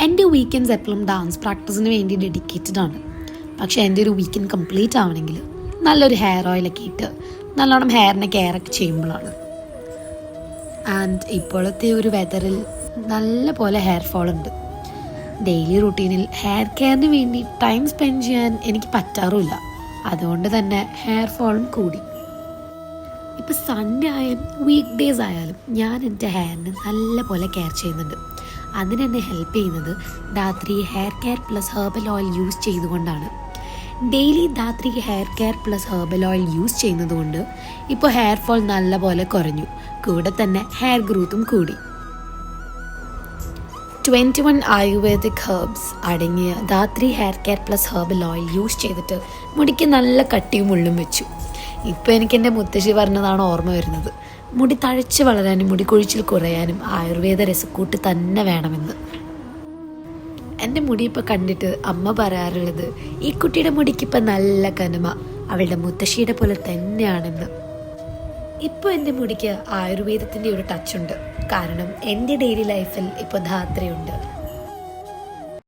എൻ്റെ വീക്കെൻഡ്സ് എപ്പോഴും ഡാൻസ് പ്രാക്ടീസിന് വേണ്ടി ഡെഡിക്കേറ്റഡ് ആണ്. പക്ഷേ എൻ്റെ ഒരു വീക്കെൻഡ് കംപ്ലീറ്റ് ആവണമെങ്കിൽ നല്ലൊരു ഹെയർ ഓയിലൊക്കെ ഇട്ട് നല്ലോണം ഹെയറിനെ കെയറൊക്കെ ചെയ്യുമ്പോഴാണ്. ആൻഡ് ഇപ്പോഴത്തെ ഒരു വെതറിൽ നല്ല പോലെ ഹെയർ ഫോൾ ഉണ്ട്. ഡെയിലി റുട്ടീനിൽ ഹെയർ കെയറിന് വേണ്ടി ടൈം സ്പെൻഡ് ചെയ്യാൻ എനിക്ക് പറ്റാറുമില്ല. അതുകൊണ്ട് തന്നെ ഹെയർ ഫോളും കൂടി. ഇപ്പോൾ സൺഡേ ആയാലും വീക്ക് ഡേയ്സ് ആയാലും ഞാൻ എൻ്റെ ഹെയറിന് നല്ല പോലെ കെയർ ചെയ്യുന്നുണ്ട്. അതിനെന്നെ ഹെൽപ്പ് ചെയ്യുന്നത് Dhathri hair care plus herbal oil use ചെയ്തുകൊണ്ടാണ്. Daily Dhathri hair care plus herbal oil use ചെയ്യുന്നത് കൊണ്ട് ഇപ്പോൾ ഹെയർ ഫോൾ നല്ല പോലെ കുറഞ്ഞു. കൂടെ തന്നെ ഹെയർ ഗ്രോത്തും കൂടി. 21 ആയുർവേദിക് ഹെർബ്സ് അടങ്ങിയ Dhathri hair care plus herbal oil use ചെയ്തിട്ട് മുടിക്ക് നല്ല കട്ടിയും ഉള്ളും വെച്ചു. ഇപ്പോൾ എനിക്ക് എൻ്റെ മുത്തശ്ശി പറഞ്ഞതാണ് ഓർമ്മ വരുന്നത്. മുടി തഴച്ച് വളരാനും മുടി കൊഴിച്ചിൽ കുറയാനും ആയുർവേദ രസക്കൂട്ട് തന്നെ വേണമെന്ന്. എൻ്റെ മുടി ഇപ്പോൾ കണ്ടിട്ട് അമ്മ പറയാറുള്ളത് ഈ കുട്ടിയുടെ മുടിക്കിപ്പോൾ നല്ല കനമ, അവളുടെ മുത്തശ്ശിയുടെ പോലെ തന്നെയാണെന്ന്. ഇപ്പോൾ എൻ്റെ മുടിക്ക് ആയുർവേദത്തിൻ്റെ ഒരു ടച്ചുണ്ട്. കാരണം എൻ്റെ ഡെയിലി ലൈഫിൽ ഇപ്പോൾ ധാത്രയുണ്ട്.